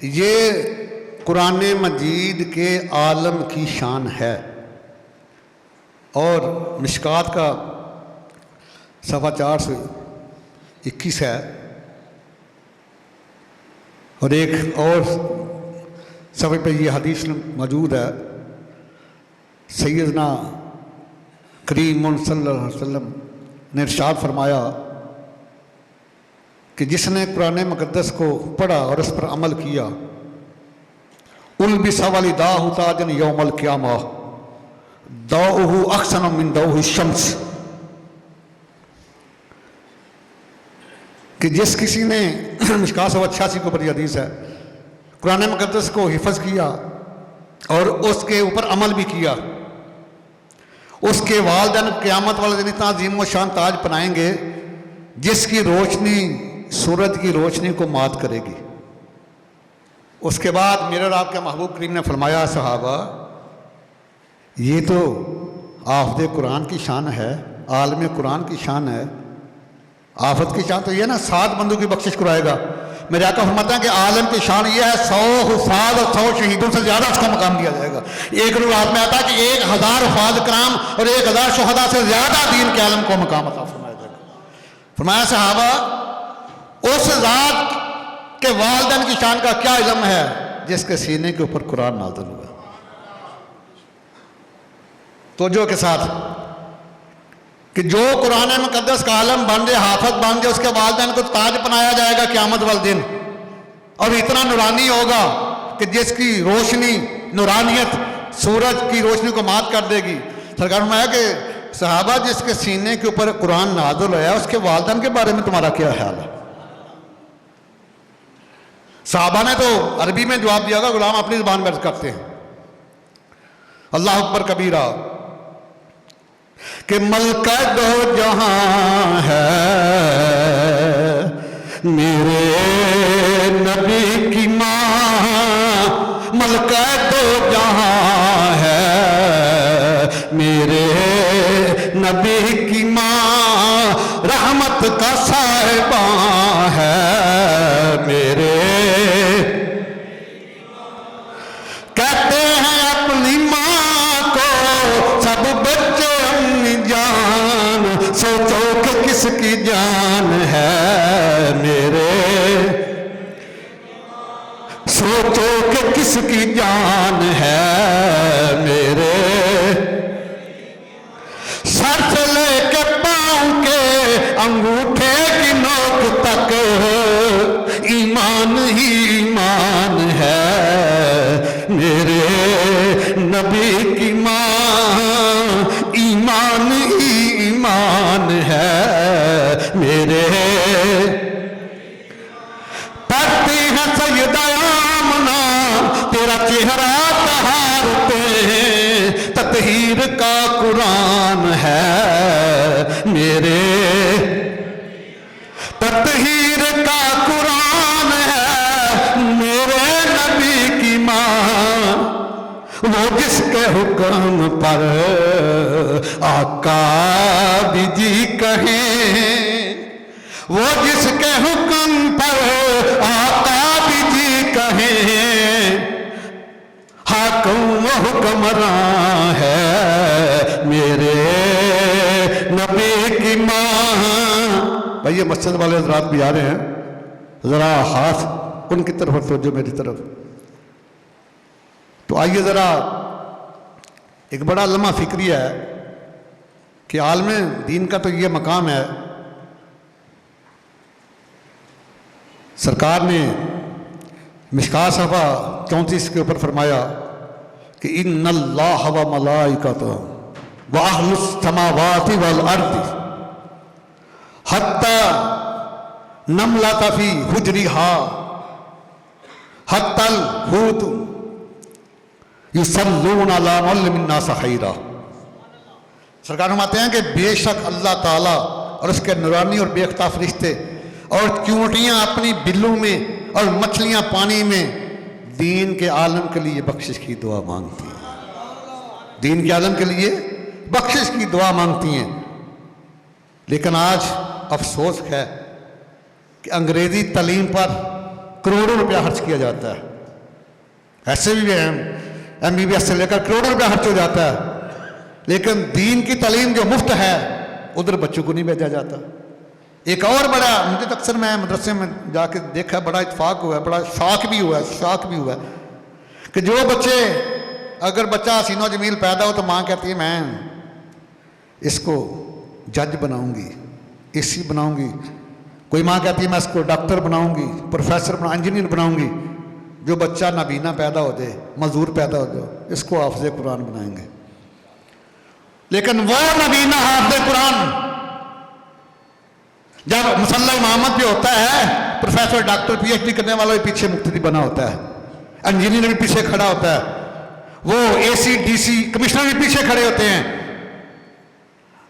یہ قرآن مجید کے عالم کی شان ہے، اور مشکات کا صفحہ 421 ہے، اور ایک اور صفحے پہ یہ حدیث موجود ہے۔ سیدنا کریم صلی اللہ علیہ وسلم نے ارشاد فرمایا کہ جس نے قرآن مقدس کو پڑھا اور اس پر عمل کیا، البس والداہ تاجا یوم القیامہ ضوءہ احسن من ضوء الشمس، کہ جس کسی نے مشکات 186 کے اوپر یہ حدیث ہے، قرآن مقدس کو حفظ کیا اور اس کے اوپر عمل بھی کیا، اس کے والدین قیامت والے دن اتنا عظیم و شان تاج پہنائیں گے جس کی روشنی سورج کی روشنی کو مات کرے گی۔ اس کے بعد میرے اور آپ کے محبوب کریم نے فرمایا، صحابہ یہ تو حافظ قرآن کی شان ہے، عالم قرآن کی شان ہے، آفت کی شان تو یہ نا 7 بندوں کی بخشش کرائے گا۔ میرے آقا فرماتے ہیں کہ عالم کی شان یہ ہے 100 حفاظ اور 100 شہیدوں سے زیادہ اس کا مقام دیا جائے گا۔ ایک روایت میں آتا ہے کہ 1000 حفاظ کرام اور 1000 شہداء سے زیادہ دین کے عالم کو مقام عطا فرمایا جائے گا۔ فرمایا صحابہ اس ذات کے والدین کی شان کا کیا علم ہے جس کے سینے کے اوپر قرآن نازل ہوا۔ توجہ کے ساتھ کہ جو قرآن مقدس کا عالم بن جائے، حافظ بن جائے، اس کے والدین کو تاج بنایا جائے گا قیامت والے دن، اور اتنا نورانی ہوگا کہ جس کی روشنی نورانیت سورج کی روشنی کو مات کر دے گی۔ سرکار نے فرمایا کہ صحابہ جس کے سینے کے اوپر قرآن نازل ہوا ہے اس کے والدین کے بارے میں تمہارا کیا خیال ہے؟ صحابہ نے تو عربی میں جواب دیا گا، غلام اپنی زبان میں عرض کرتے ہیں۔ اللہ اکبر کبیرہ، کہ ملکہ دو جہاں ہے میرے نبی کی ماں، ملکہ دو جہاں ہے میرے نبی کی ماں، رحمت کا صاحباں ہے میرے، کہتے ہیں اپنی ماں کو سب بچے امی جان، سوچو کہ کس کی جان ہے میرے، سوچو کہ کس کی جان ہے میرے، سر سے لے کے پاؤں کے انگوٹھے کی نوک تک ایمان ہی ایمان ہے میرے نبی کی ماں، ایمان ہی ایمان ہے میرے، پڑھتی ہے سیدہ آمنہ تیرا چہرہ طہار پہ، تطہیر کا قرآن ہے میرے، تطہیر کا قرآن ہے میرے نبی کی ماں، وہ جس کے حکم پر آقا بھی جی کہیں، وہ جس کے حکم پر آقا بھی جی کہیں، حاکم و حکمراں ہے میرے نبی کی ماں۔ بھائی یہ مسجد والے حضرات بھی آ رہے ہیں، ذرا ہاتھ ان کی طرف توجہ میری طرف۔ تو آئیے ذرا ایک بڑا لمحہ فکری ہے کہ عالم دین کا تو یہ مقام ہے، سرکار نے مشکات صفحہ 34 کے اوپر فرمایا کہ ان اللہ و ملائکتہ و اہل السماوات والارض حتی نملۃ فی حجرہا حتی الحوت یصلون علی معلم الناس خیرا۔ سرکار فرماتے ہیں کہ بے شک اللہ تعالیٰ اور اس کے نورانی اور بے اختلاف فرشتے اور چونٹیاں اپنی بلوں میں اور مچھلیاں پانی میں دین کے عالم کے لیے بخشش کی دعا مانگتی ہیں، دین کے عالم کے لیے بخشش کی دعا مانگتی ہیں۔ لیکن آج افسوس ہے کہ انگریزی تعلیم پر کروڑوں روپیہ خرچ کیا جاتا ہے، ایسے بھی ہیں MBBS سے لے کر کروڑوں روپیہ خرچ ہو جاتا ہے، لیکن دین کی تعلیم جو مفت ہے ادھر بچوں کو نہیں بھیجا جاتا۔ ایک اور بڑا، مجھے تو اکثر میں مدرسے میں جا کے دیکھا، بڑا اتفاق ہوا ہے، بڑا شوق بھی ہوا ہے کہ جو بچے، اگر بچہ حسین و جمیل پیدا ہو تو ماں کہتی ہے میں اس کو جج بناؤں گی، AC بناؤں گی، کوئی ماں کہتی ہے میں اس کو ڈاکٹر بناؤں گی، پروفیسر بناؤں، انجینئر بناؤں گی۔ جو بچہ نابینا پیدا ہو جائے، مزدور پیدا ہو جائے، اس کو حافظ قرآن بنائیں گے۔ لیکن وہ نابینا حافظ قرآن جب مسلح امامت بھی ہوتا ہے، پروفیسر، ڈاکٹر، PhD کرنے والا بھی پیچھے مقتدی بنا ہوتا ہے، انجینئر بھی پیچھے کھڑا ہوتا ہے، وہ AC DC کمشنر بھی پیچھے کھڑے ہوتے ہیں،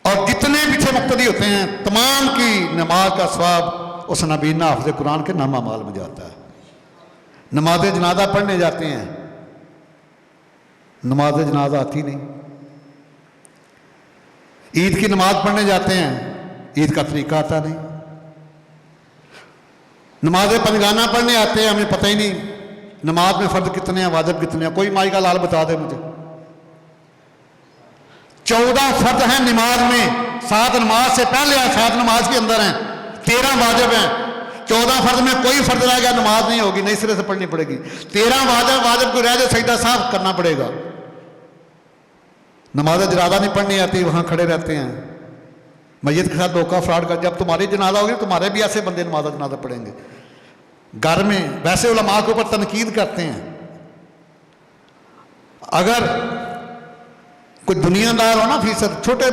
اور جتنے پیچھے مقتدی ہوتے ہیں تمام کی نماز کا ثواب اس نابینا حافظ قرآن کے نام اعمال میں جاتا ہے۔ نماز جنازہ پڑھنے جاتے ہیں، نماز جنازہ آتی نہیں۔ عید کی نماز پڑھنے جاتے ہیں، عید کا طریقہ آتا نہیں۔ نماز پنجگانہ پڑھنے آتے ہیں، ہمیں پتہ ہی نہیں نماز میں فرض کتنے ہیں، واجب کتنے ہیں۔ کوئی مائی کا لال بتا دے مجھے۔ 14 فرض ہیں نماز میں، 7 نماز سے پہلے ہیں، 7 نماز کے اندر ہیں، 13 واجب ہیں۔ 14 فرض میں کوئی فرض رہ گیا نماز نہیں ہوگی، نئی سرے سے پڑھنی پڑے گی۔ 13 واجب کو رہ جائے سجدہ صاف کرنا پڑے گا۔ نماز جنازہ نہیں پڑھنی آتی، وہاں کھڑے رہتے ہیں میت کے ساتھ دھوکہ فراڈ کر۔ جب تمہاری جنازہ ہوگی تمہارے بھی ایسے بندے نماز جنازہ پڑھیں گے۔ گھر میں ویسے علماء کے اوپر تنقید کرتے ہیں، اگر کوئی دنیا دار ہو نا فیصد، چھوٹے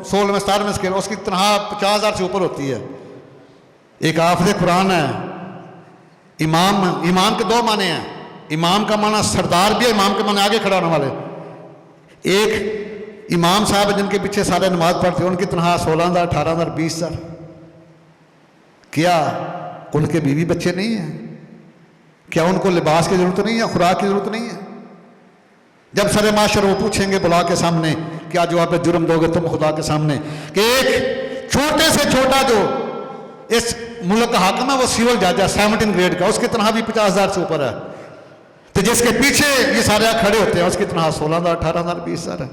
16 میں 17 میں اسکیل، اس کی تنخواہ 50,000 سے اوپر ہوتی ہے۔ ایک حافظ قرآن ہے، امام کے 2 معنی ہیں، امام کا معنی سردار بھی ہے، امام کے معنی آگے کھڑا ہونے والے۔ ایک امام صاحب جن کے پیچھے سارے نماز پڑھتے ہیں، ان کی تنخواہ 16,000 18,000 20,000۔ کیا ان کے بیوی بچے نہیں ہیں؟ کیا ان کو لباس کی ضرورت نہیں ہے، خوراک کی ضرورت نہیں ہے؟ جب سر معاشر وہ پوچھیں گے بلا کے سامنے، کیا جواب جرم دو گے تم خدا کے سامنے؟ کہ ایک چھوٹے سے چھوٹا جو اس ملک کا حاکم ہے وہ سیول جج ہے 17 گریڈ کا، اس کی تنخواہ بھی 50,000 سے اوپر ہے۔ تو جس کے پیچھے یہ سارے کھڑے ہوتے ہیں اس کی تنخواہ 16,000 18,000 20,000 ہے۔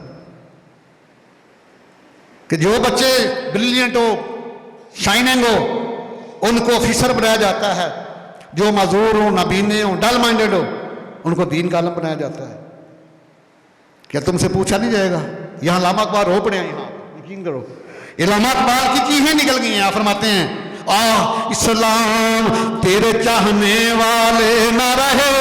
کہ جو بچے بریلینٹ ہو، شائننگ ہو، ان کو آفیسر بنایا جاتا ہے، جو معذور ہوں، نابینے ہوں، ڈل مائنڈڈ ہو، ان کو دین کا عالم بنایا جاتا ہے۔ کیا تم سے پوچھا نہیں جائے گا؟ یہاں علامہ اقبال رو پڑے ہیں، یہاں یقین کرو علامہ اقبال کی چیزیں نکل گئی ہیں۔ آپ فرماتے ہیں اسلام تیرے چاہنے والے نہ رہے،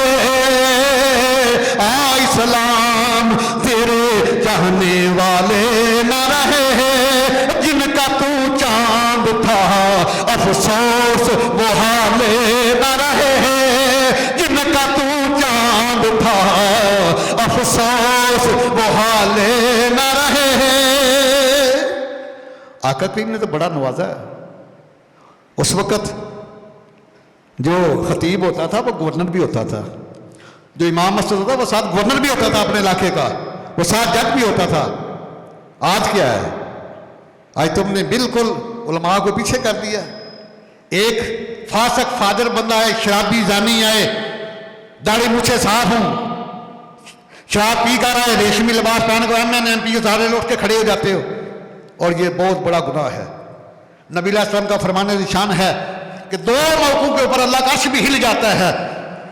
اسلام تیرے چاہنے والے نہ رہے، جن کا تو چاند تھا افسوس وہ حالے نہ رہے، جن کا تو چاند تھا افسوس وہ حالے نہ رہے۔ آقا کریم نے تو بڑا نوازا ہے۔ اس وقت جو خطیب ہوتا تھا وہ گورنر بھی ہوتا تھا، جو امام مسجد ہوتا وہ ساتھ گورنر بھی ہوتا تھا اپنے علاقے کا، وہ ساتھ جج بھی ہوتا تھا۔ آج کیا ہے؟ آج تم نے بالکل علماء کو پیچھے کر دیا۔ ایک فاسق فاجر بندہ ہے، شرابی زانی آئے، داڑھی مونچھیں صاف ہوں، شراب پی کر آئے، ریشمی لباس پہن کر MNP سارے لوٹ کے کھڑے ہو جاتے ہو، اور یہ بہت بڑا گناہ ہے۔ نبی علیہ السلام کا فرمان نشان ہے کہ 2 موقعوں کے اوپر اللہ کا عرش بھی ہل جاتا ہے۔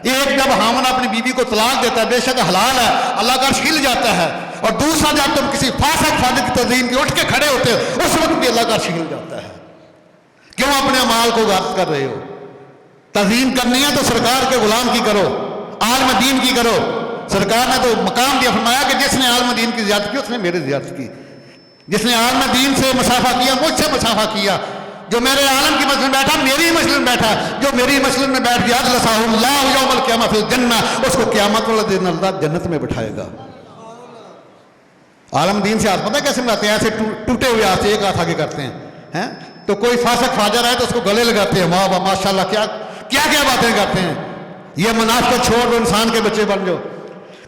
ایک جب خاوند اپنی بیوی کو طلاق دیتا ہے، بے شک حلال ہے، اللہ کا عرش ہل جاتا ہے، اور دوسرا جب تم کسی فاسق فاجر کی تعظیم کے اٹھ کے کھڑے ہوتے ہو اس وقت بھی اللہ کا عرش ہل جاتا ہے۔ کیوں اپنے اعمال کو غارت کر رہے ہو؟ تعظیم کرنی ہے تو سرکار کے غلام کی کرو، عالم دین کی کرو۔ سرکار نے تو مقام دیا، فرمایا کہ جس نے عالم دین کی زیارت کی اس نے میرے زیارت کی، جس نے عالم دین سے مسافہ کیا مجھ سے مسافہ کیا، جو میرے عالم کی مسجد میں بیٹھا میری مسجد میں بیٹھا، جو میری مسجد میں بیٹھ گیا اجلسہ اللہ یوم القیامہ فی الجنہ، اس کو قیامت والے دن اللہ جنت میں بٹھائے گا۔ عالم دین سے ہاتھ پتہ کیسے ملاتے ہیں؟ ایسے ٹوٹے ہوئے ہاتھ سے ایک ہاتھ آگے کرتے ہیں۔ تو کوئی فاسق فاجر ہے تو اس کو گلے لگاتے ہیں، واہ واہ ماشاءاللہ، کیا کیا باتیں کرتے ہیں۔ یہ منافقت چھوڑ دو، انسان کے بچے بن جاؤ۔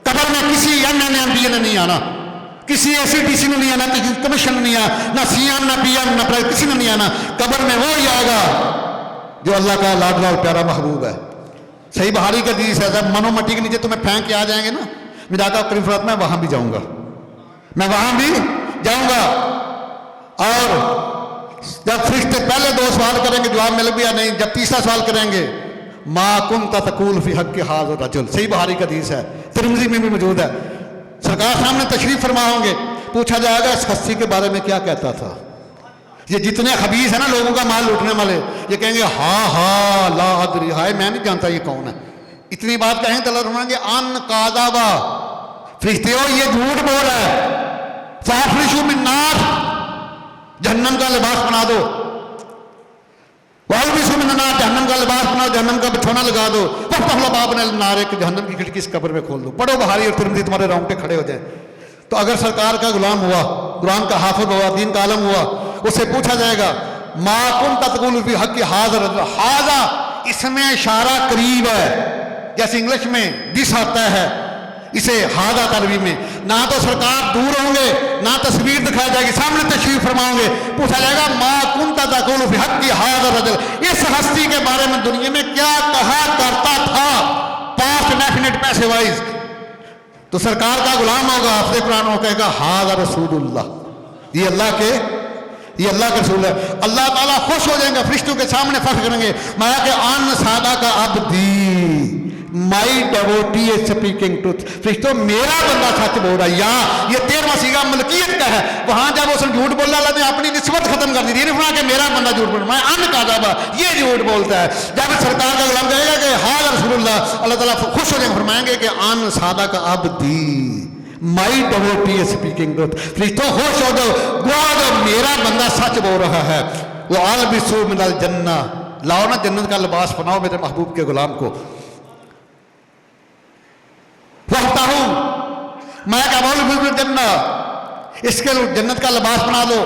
قبر میں کسی MNP نے نہیں آنا، کسی ACTC نے نہیں آنا، کسی کمیشن نے نہیں آنا، نہ CM نہ PM نہ پرائز، کسی نے نہیں آنا۔ قبر میں وہی آئے گا جو اللہ کا لاڈلا اور پیارا محبوب ہے صحیح بخاری کا حدیث ہے، جب منو مٹی کے نیچے تمہیں پھینک کے آ جائیں گے نا، میرے آقا کریم فرماتے ہیں میں وہاں بھی جاؤں گا، میں وہاں بھی جاؤں گا۔ اور جب فرشتے پہلے 2 سوال کریں گے جواب مل گیا نہیں، جب تیسرا سوال کریں گے ما کنت تقول فی حق ھذا الرجل، صحیح بخاری کا حدیث ہے، ترمذی میں بھی موجود ہے۔ سرکار سامنے تشریف فرما ہوں گے، پوچھا جائے گا اس ہستی کے بارے میں کیا کہتا تھا۔ یہ جتنے خبیث ہیں نا لوگوں کا مال لوٹنے والے، یہ کہیں گے ہاں لا ادری، ہائے میں نہیں جانتا یہ کون ہے۔ اتنی بات کہیں تو اللہ فرمائیں گے ان کاذبا، فرشتے ہو یہ جھوٹ بول رہا ہے، فافرشوا من نار، جہنم کا لباس بنا دو، والبسوا من النار، جہنم کا لباس بناؤ، جہنم کا بچھونا لگا دو، وافتحوا الابواب من النار، کہ جہنم کی کھڑکی اس قبر میں کھول دو۔ پڑھو بخاری اور ترمذی، تمہارے رونگٹے کھڑے ہو جائیں۔ تو اگر سرکار کا غلام ہوا، قرآن کا حافظ ہوا، دین کا عالم ہوا، اس سے پوچھا جائے گا ما کنت تقول فی حق ھذا الرجل، ھذا اس میں اشارہ قریب ہے، جیسے انگلش میں دس آتا ہے، اسے ھذا عربی میں، نہ تو سرکار دور ہوں گے، نہ تصویر دکھائی جائے گی، سامنے تشریف فرماؤں گے، پوچھا جائے گا ما کنت تقول فی حق ھذا الرجل، اس ہستی کے بارے میں دنیا میں کیا کہا کرتا تھا، پاسٹ ڈیفینٹ پیسے وائز۔ تو سرکار کا غلام ہوگا، حافظ قرآن ہو، کہے گا ھذا رسول اللہ، یہ اللہ کے رسول ہے۔ اللہ تعالیٰ خوش ہو جائیں گے، فرشتوں کے سامنے فخر کریں گے، مایا کہ ان سادہ کا عبدی مائی ڈیووٹی از اسپیکنگ ٹروتھ، فرشتوں میرا بندہ سچ بول رہا ہے۔ یا یہ 13واں صیغہ ملکیت کا ہے، وہاں جب اس نے جھوٹ بولا اللہ نے اپنی نسبت ختم کر دی، یہ نہیں فرمایا کہ میرا بندہ جھوٹ بول رہا ہے، میں ان کاذبا، یہ جھوٹ بولتا ہے۔ جب سرکار کا غلام کہے گا کہ ھذا رسول اللہ، اللہ تعالیٰ خوش ہو جائیں گے، فرمائیں گے کہ ان سادہ کا عبدی مائی ڈیووٹی از اسپیکنگ ٹروتھ، فرشتوں خوش ہو جاؤ، گواہ دو میرا بندہ سچ بول رہا ہے۔ وَأَلْبِسُوا مِنَ الْجَنَّةِ، لاؤ نا جنت کا لباس پہناؤ میرے محبوب کے غلام کو۔ وَافْتَحُوا، میں کہا وَأَلْبِسُوا الْجَنَّةِ، اس کے جنت کا لباس بنا دو۔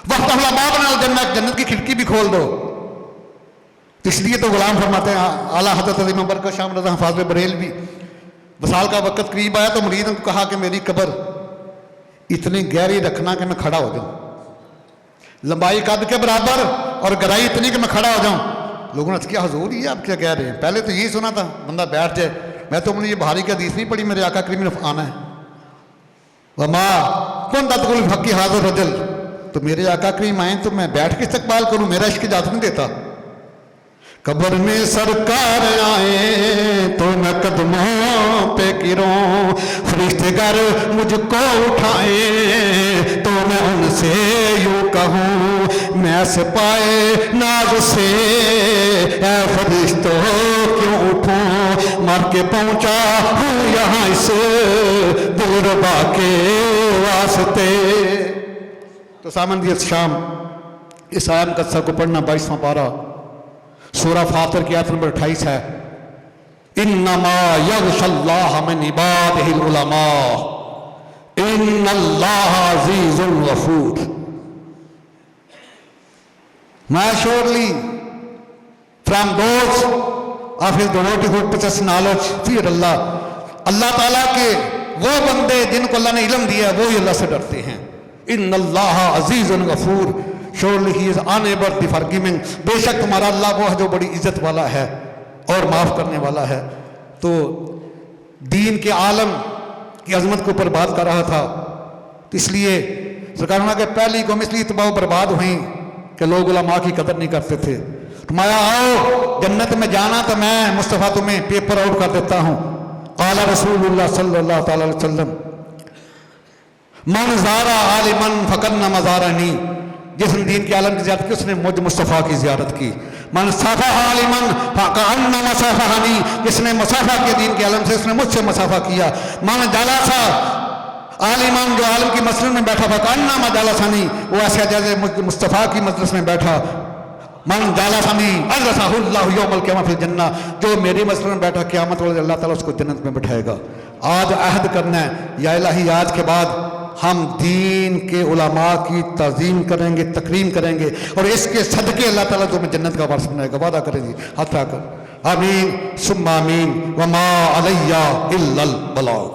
وَافْتَحُوا الْأَبْوَابَ مِنَ الْجَنَّةِ، جنت کی کھڑکی بھی کھول دو۔ اس لیے تو غلام فرماتے ہیں اعلیٰ حضرت عظیم برکت شاہ رضا حافظ بریلوی، وصال کا وقت قریب آیا تو مرید نے کہا کہ میری قبر اتنی گہری رکھنا کہ میں کھڑا ہو جاؤں، لمبائی قد کے برابر اور گہرائی اتنی کہ میں کھڑا ہو جاؤں۔ لوگوں نے کیا حضور یہ آپ کیا کہہ رہے ہیں، پہلے تو یہی سنا تھا بندہ بیٹھ جائے، میں تو نے یہ بخاری کی حدیث نہیں پڑھی، میرے آقا کریم نے آنا ہے وما کنت تقول فی حق ھذا الرجل، تو میرے آقا کریم آئیں تو میں بیٹھ کے استقبال کروں، میرا عشق اجازت نہیں دیتا۔ قبر میں سرکار آئے تو میں قدموں پہ گروں، فرشتے گر مجھ کو اٹھائے تو میں ان سے یوں کہوں، میں سپائے ناز سے اے فرشتوں کیوں اٹھوں، مر کے پہنچا ہوں یہاں اس دلربا کے واسطے۔ تو سامن دی شام اس آیت قصہ کو پڑھنا 22واں پارہ سورہ فاطر کی آیت نمبر 28 ہے، انما یغشی اللہ من عبادہ العلماء ان اللہ عزیز غفور۔ میں surely from those of his devotee who possess knowledge fear اللہ، اللہ تعالیٰ کے وہ بندے جن کو اللہ نے علم دیا وہ ہی اللہ سے ڈرتے ہیں۔ ان اللہ عزیز غفور، surely he is unable to forgiving، بے شک تمہارا اللہ وہ ہے جو بڑی عزت والا ہے اور معاف کرنے والا ہے۔ تو دین کے عالم کی عظمت کو اوپر بات کر رہا تھا، اس لیے سرکار نے کہ پہلی قوم اس لیے تباہ و برباد ہوئیں کہ لوگ علماء کی قدر نہیں کرتے تھے۔ فرمایا آؤ جنت میں جانا تو میں مصطفیٰ تمہیں پیپر آؤٹ کر دیتا ہوں۔ قال رسول اللہ صلی اللہ تعالی علیہ وسلم من زارا عالمن فقدنما زارنی، جس نے دین کے عالم کی زیارت کی اس نے مجھ مصطفیٰ کی زیارت کی۔ من صافح عالمن فکأنما صافحنی، جس نے مصافحہ کے دین کے عالم سے اس نے مجھ سے مصافحہ کیا۔ من جلسا عالمن، جو عالم کی مجلس میں بیٹھا، فکأنما جلسنی، وہ ایسے جیسے مصطفیٰ کی مجلس میں بیٹھا۔ من جلسنی اجلسہ اللہ یوم القیامہ فی الجنہ، جو میری مجلس میں بیٹھا قیامت والے اللہ تعالیٰ اس کو جنت میں بٹھائے گا۔ آج عہد کرنا ہے یا الہی، آج کے بعد ہم دین کے علماء کی تعظیم کریں گے، تکریم کریں گے، اور اس کے صدقے اللہ تعالیٰ تمہیں جنت کا وارث بنائے گا۔ وعدہ کریں جی، ہاتھ اٹھا کر آمین ثم آمین، وما علیہ الا البلاغ۔